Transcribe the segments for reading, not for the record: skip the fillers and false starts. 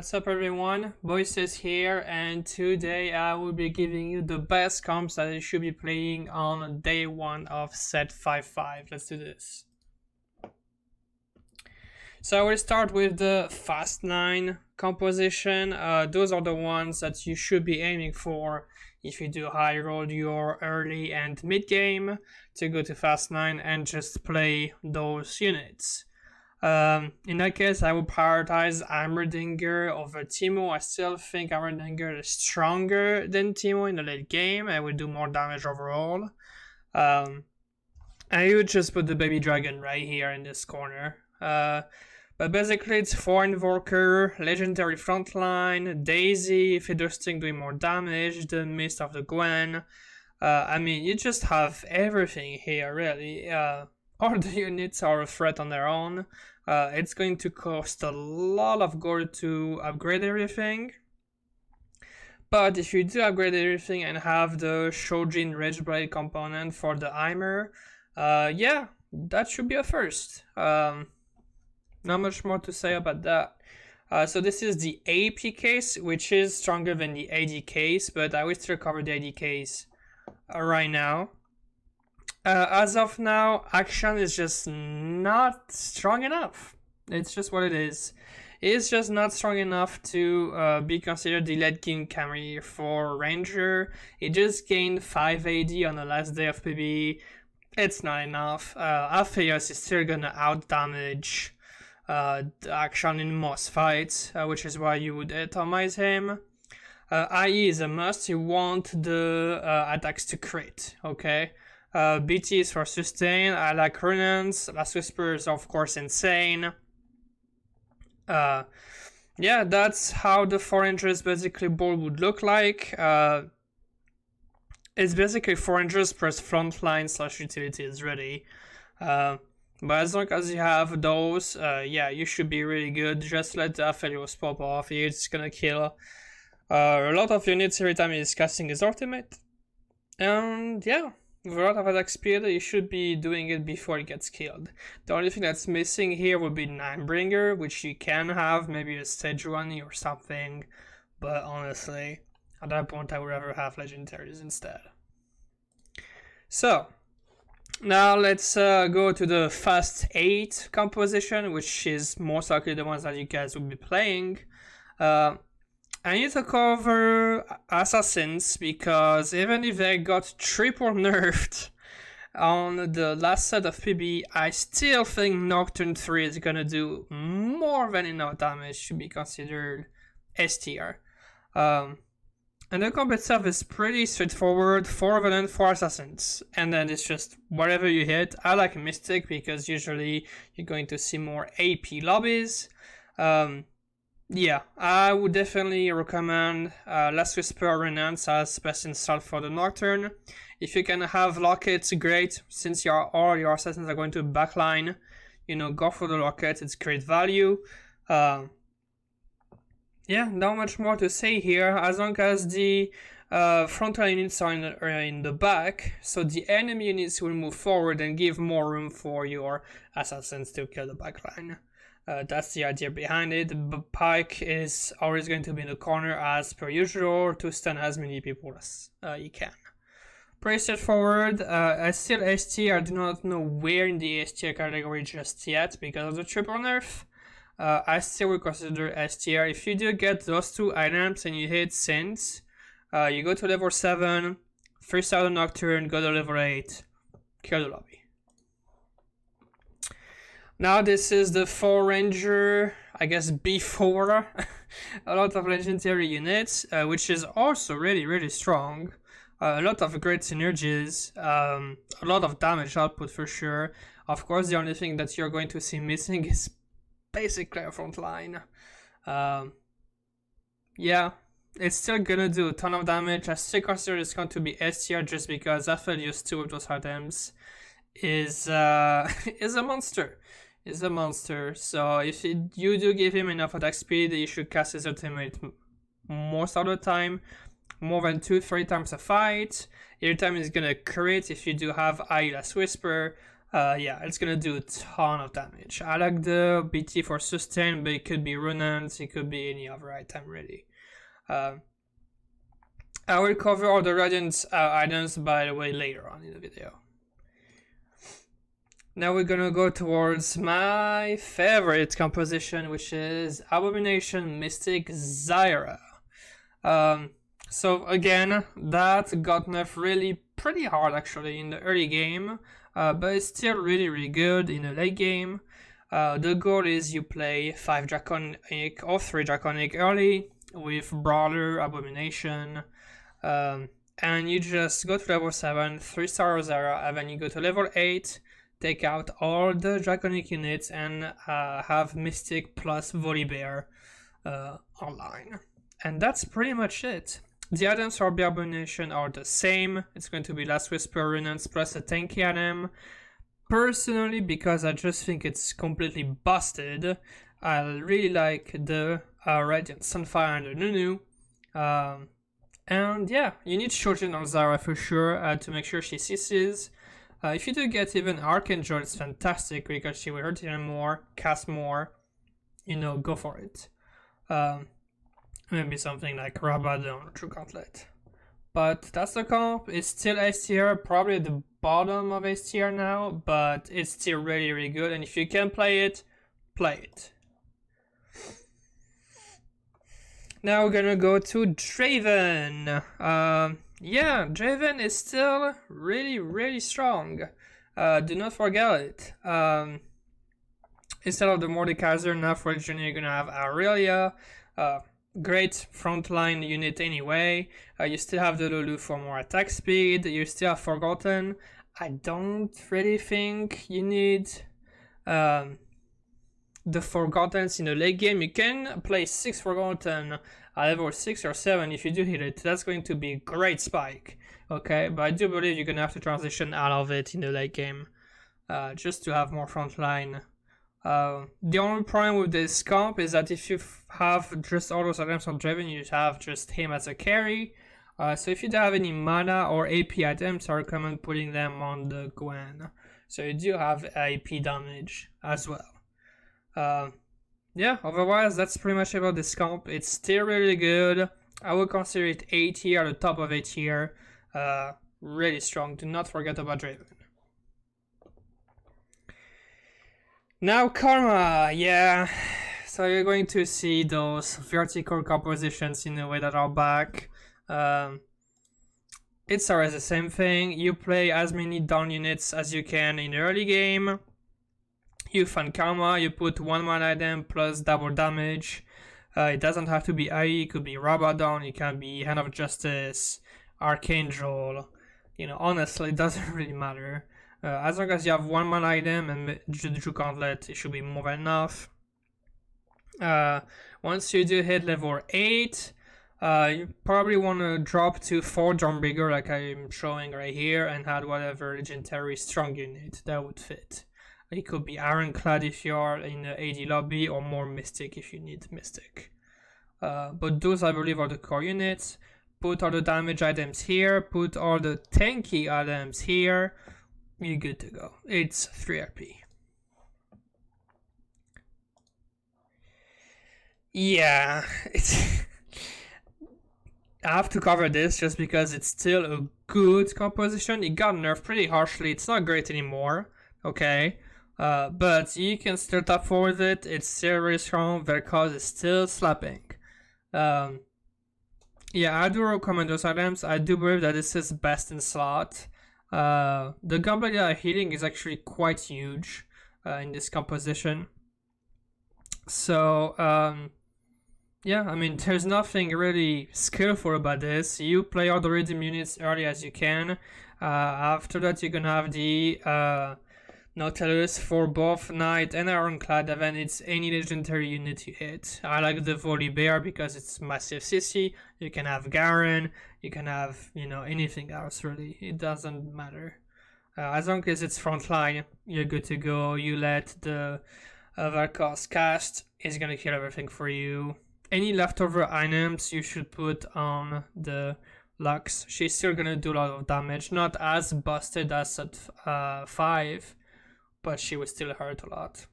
What's up everyone, Voices here, and today I will be giving you the best comps that you should be playing on day 1 of set 5.5. Let's do this. So I will start with the fast 9 composition. Those are the ones that you should be aiming for if you do high roll your early and mid game to go to fast 9 and just play those units. In that case, I would prioritize Heimerdinger over Teemo. I still think Heimerdinger is stronger than Teemo in the late game. I would do more damage overall. And you would just put the baby dragon right here in this corner. But basically it's 4 Invoker, Legendary Frontline, Daisy, Fiddlesting doing more damage, the Mist of the Gwen. I mean, you just have everything here, really. All the units are a threat on their own. It's going to cost a lot of gold to upgrade everything. But if you do upgrade everything and have the Shojin Rageblade component for the Heimer, yeah, that should be a first. Not much more to say about that. So this is the AP case, which is stronger than the AD case, but I will still cover the AD case right now. As of now, action is just not strong enough. It's just what it is. It's just not strong enough to be considered the late game carry for Ranger. It just gained 5 AD on the last day of PB. It's not enough. Alpheus is still gonna out damage the action in most fights, which is why you would atomize him. IE is a must. You want the attacks to crit, okay? BT is for sustain. I like Renance. Last Whisper is of course insane. Yeah, that's how the 4 Rangers basically board would look like. It's basically 4 Rangers plus frontline / utilities ready. But as long as you have those, yeah, you should be really good. Just let the Aphelios pop off. It's gonna kill a lot of units every time he's casting his ultimate. And yeah, with a lot of attack speed, you should be doing it before it gets killed. The only thing that's missing here would be Ninebringer, which you can have, maybe a stage 1 or something. But honestly, at that point I would rather have legendaries instead. So, now let's go to the fast 8 composition, which is most likely the ones that you guys will be playing. I need to cover Assassins because even if they got triple nerfed on the last set of PB, I still think Nocturne 3 is gonna do more than enough damage to be considered S tier. And the comp itself is pretty straightforward, 4 Venom, 4 Assassins, and then it's just whatever you hit. I like Mystic because usually you're going to see more AP lobbies. Yeah, I would definitely recommend Last Whisper or Renance as best install for the Nocturne. If you can have Lockets, great. Since all your assassins are going to backline, you know, go for the Locket, it's great value. Yeah, not much more to say here, as long as the frontline units are in the back, so the enemy units will move forward and give more room for your assassins to kill the backline. That's the idea behind it. But Pike is always going to be in the corner as per usual to stun as many people as you can. Pretty straightforward. Still ST, I do not know where in the ST category just yet because of the triple nerf. I still would consider S tier. If you do get those 2 items and you hit Sins, you go to level 7, freestyle the Nocturne, go to level 8, kill the lobby. Now this is the 4 Ranger, I guess before a lot of legendary units, which is also really, really strong. A lot of great synergies, a lot of damage output for sure. Of course, the only thing that you're going to see missing is basically a front line. Yeah, it's still gonna do a ton of damage. I still consider it's going to be S tier just because Aphelios 2 of those items is a monster. Is a monster. So if you do give him enough attack speed, you should cast his ultimate most of the time, more than 2-3 times a fight. Every time he's gonna crit if you do have Last Whisper. yeah, it's gonna do a ton of damage. I like the BT for sustain, but it could be Runans, it could be any other item really. I will cover all the Radiant items, by the way, later on in the video. Now we're gonna go towards my favorite composition, which is Abomination Mystic Zyra. So again, that got nerfed really pretty hard actually in the early game, but it's still really good in the late game. The goal is you play 5 Draconic or 3 Draconic early with Brawler, Abomination, and you just go to level 7, 3-star Zyra, and then you go to level 8, take out all the Draconic units, and have Mystic plus Volibear online. And that's pretty much it. The items for the Abomination are the same. It's going to be Last Whisper Runes plus a tanky item. Personally, because I just think it's completely busted, I really like the Radiant Sunfire and the Nunu. And yeah, you need Shojin on Zyra for sure to make sure she ceases. If you do get even Archangel, it's fantastic because she will hurt even more, cast more, you know, go for it. Maybe something like Rabadon or True Gauntlet. But that's the comp. It's still S tier, probably at the bottom of S tier now, but it's still really good. And if you can play it, play it. Now we're gonna go to Draven. Yeah, Draven is still really strong. Do not forget it. Instead of the Mordekaiser, now for Junior you're gonna have Aurelia. Great frontline unit anyway. You still have the Lulu for more attack speed. You still have Forgotten. I don't really think you need the Forgottens in the late game. You can play 6 Forgotten at level 6 or 7 if you do hit it. That's going to be a great spike. Okay, but I do believe you're gonna have to transition out of it in the late game just to have more frontline. The only problem with this comp is that if you have just all those items on Draven, you have just him as a carry. So if you don't have any mana or AP items, I recommend putting them on the Gwen. So you do have AP damage as well. Yeah, otherwise that's pretty much about this comp. It's still really good. I would consider it A tier, the top of A tier. Really strong. Do not forget about Draven. Now Karma, yeah, so you're going to see those vertical compositions in a way that are back. It's always the same thing. You play as many down units as you can in the early game. You find Karma, you put 1 mana item plus double damage. It doesn't have to be IE, it could be Rabadon, it can be Hand of Justice, Archangel. You know, honestly, it doesn't really matter. As long as you have 1 mana item and the True Gauntlet, it should be more than enough. Once you do hit level 8, you probably want to drop to 4 Dawnbreaker like I'm showing right here and add whatever legendary strong unit that would fit. It could be Ironclad if you are in the AD lobby, or more Mystic if you need Mystic. But those I believe are the core units. Put all the damage items here, put all the tanky items here. You're good to go. It's 3 RP. Yeah, it's I have to cover this just because it's still a good composition. It got nerfed pretty harshly. It's not great anymore, okay? But you can still top 4 with it. It's still really strong. Their cause is still slapping. Yeah, I do recommend those items. I do believe that this is best in slot. The Gambler healing is actually quite huge in this composition. So, yeah, I mean, there's nothing really skillful about this. You play all the rhythm units early as you can. After that, you're gonna have the Nautilus for both Knight and Ironclad, and then it's any legendary unit you hit. I like the Volibear because it's massive CC. You can have Garen, you can have, you know, anything else really. It doesn't matter. As long as it's frontline, you're good to go. You let the Valkos cast, is gonna kill everything for you. Any leftover items you should put on the Lux. She's still gonna do a lot of damage. Not as busted as at 5, but she would still hurt a lot.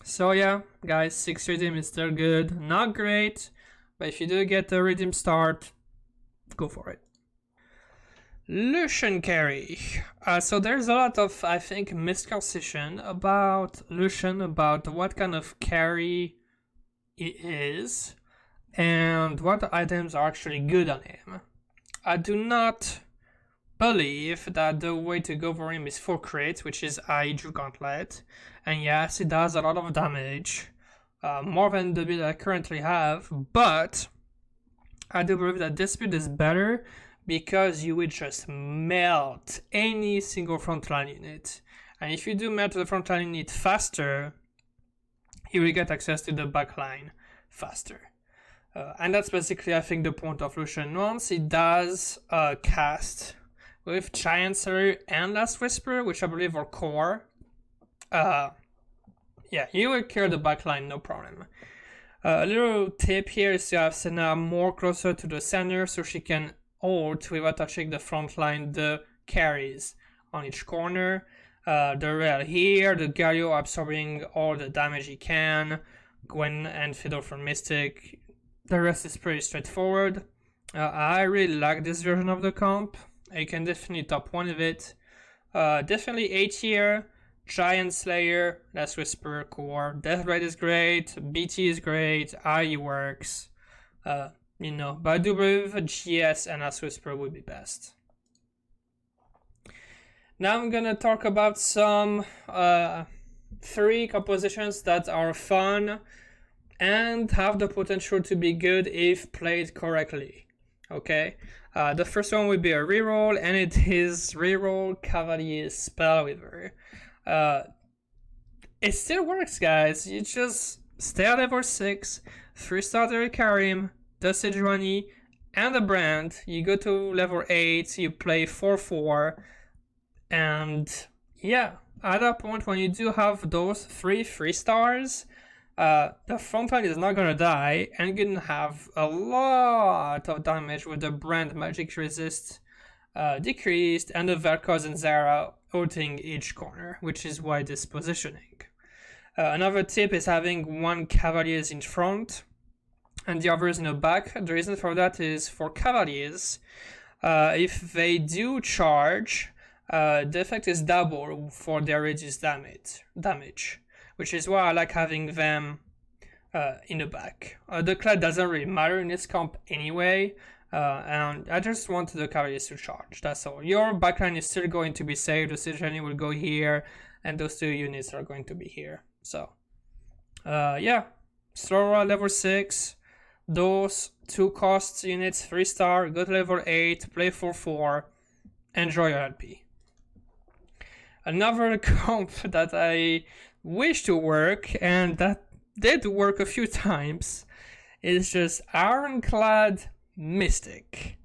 So yeah, guys, 6 redeem is still good. Not great, but if you do get a redeem start, go for it. Lucian carry. So there's a lot of, I think, misconception about Lucian, about what kind of carry he is, and what items are actually good on him. I do not believe that the way to go for him is 4 crits, which is Drew Gauntlet, and yes, it does a lot of damage, more than the build I currently have, but I do believe that this build is better because you will just melt any single frontline unit, and if you do melt the frontline unit faster, you will get access to the backline faster. And that's basically, I think, the point of Lucian. Once it does cast with Giant Slayer and Last Whisper, which I believe are core, yeah, you will kill the backline, no problem. A little tip here is to have Senna more closer to the center so she can ult without touching the front line, the carries on each corner. The rail here, the Galio absorbing all the damage he can, Gwen and Fiddle from Mystic. The rest is pretty straightforward. I really like this version of the comp. I can definitely top 1 of it. Definitely A tier, Giant Slayer, Last Whisper, core. Death Blade is great, BT is great, IE works. But I do believe GS and Last Whisper would be best. Now I'm gonna talk about some 3 compositions that are fun and have the potential to be good if played correctly. Okay, the first one will be a reroll, and it is reroll Cavalier Spellweaver. It still works, guys. You just stay at level 6, 3-star the Karim, the Sejuani, and the Brand. You go to level 8, you play 4-4, and yeah, at that point when you do have those 3 stars, the frontline is not gonna die, and you're gonna have a lot of damage with the Brand magic resist decreased, and the Vel'Koz and Zara ulting each corner, which is why this positioning. Another tip is having 1 Cavaliers in front and the others in the back. The reason for that is for Cavaliers, if they do charge, the effect is double for their reduced damage, which is why I like having them in the back. The clad doesn't really matter in this comp anyway, and I just want the Cavaliers to charge, that's all. Your backline is still going to be safe, the Sejuani will go here, and those 2 units are going to be here. So, yeah, Slora level 6, those 2 cost units, 3-star, go to level 8, play 4-4, enjoy your LP. Another comp that I wish to work, and that did work a few times, is just Ironclad Mystic.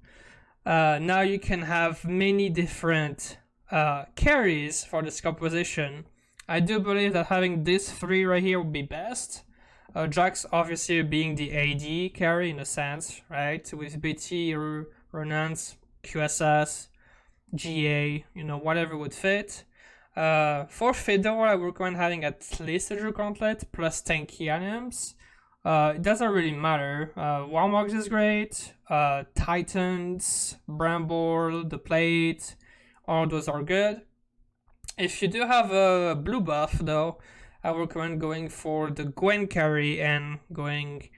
Now you can have many different carries for this composition. I do believe that having these 3 right here would be best. Jax obviously being the AD carry in a sense, right? With BT, Renance, QSS, GA, whatever would fit. For Fedor, I would recommend having at least a Drew Gauntlet plus tanky items. It doesn't really matter. Warmogs is great. Titans, Bramble, the Plate, all those are good. If you do have a blue buff though, I would recommend going for the Gwen carry and going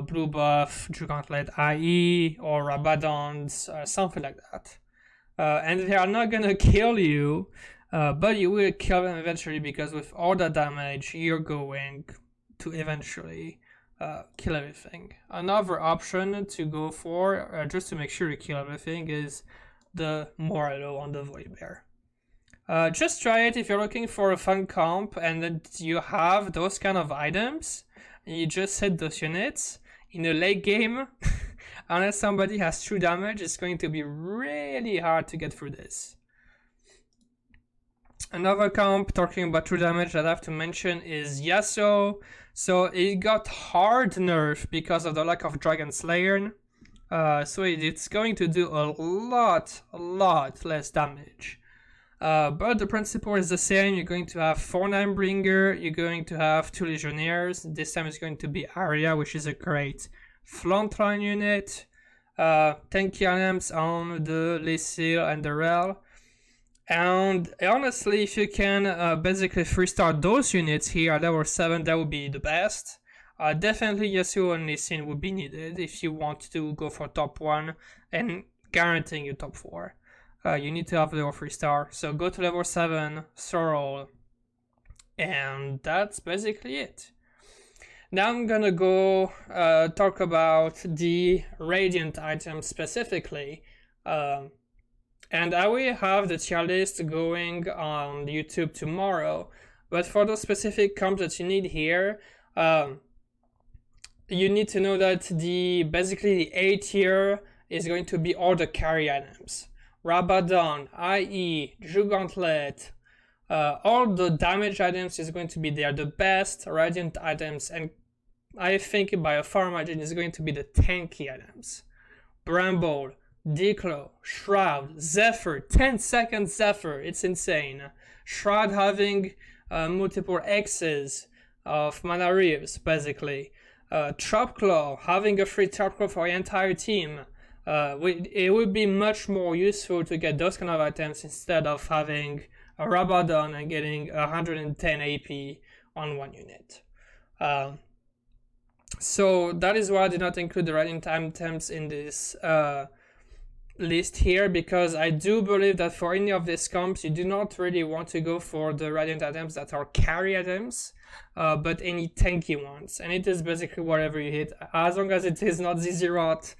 blue buff, Drew Gauntlet IE, or Rabadons, something like that. And they are not gonna kill you, but you will kill them eventually, because with all that damage, you're going to eventually kill everything. Another option to go for, just to make sure you kill everything, is the Morello on the Void Bear. Just try it if you're looking for a fun comp and then you have those kind of items, and you just hit those units. In a late game, unless somebody has true damage, it's going to be really hard to get through this. Another comp talking about true damage that I have to mention is Yasuo. So it got hard nerfed because of the lack of Dragon Slayer. So it's going to do a lot less damage. But the principle is the same. You're going to have 4 Ninebringer, you're going to have 2 Legionnaires. This time it's going to be Arya, which is a great frontline unit. 10 items on the Lysil and the Rel. And honestly, if you can basically 3-star those units here at level 7, that would be the best. Definitely Yasuo and Lysin would be needed if you want to go for top 1 and guaranteeing you top 4. You need to have level 3-star, so go to level 7, Sorrel, and that's basically it. Now I'm gonna go talk about the Radiant items specifically, and I will have the tier list going on YouTube tomorrow, but for those specific comps that you need here, you need to know that basically the A tier is going to be all the carry items. Rabadon, IE, Jugantlet, all the damage items is going to be there. The best Radiant items, and I think by a far margin, is going to be the tanky items. Bramble, Declo, Shroud, Zephyr, 10-second Zephyr, it's insane. Shroud having multiple X's of Mana Reeves, basically. Trapclaw, having a free Trapclaw for your entire team. It would be much more useful to get those kind of items instead of having a Rabadon and getting 110 AP on one unit. So that is why I did not include the Radiant items in this list here, because I do believe that for any of these comps you do not really want to go for the Radiant items that are carry items, but any tanky ones, and it is basically whatever you hit. As long as it is not Zizirot,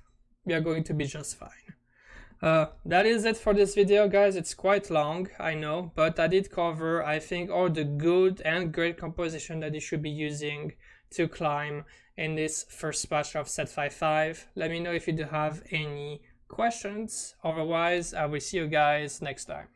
we are going to be just fine. That is it for this video, guys. It's quite long, I know, but I did cover, I think, all the good and great composition that you should be using to climb in this first patch of set 5.5. Let me know if you do have any questions. Otherwise, I will see you guys next time.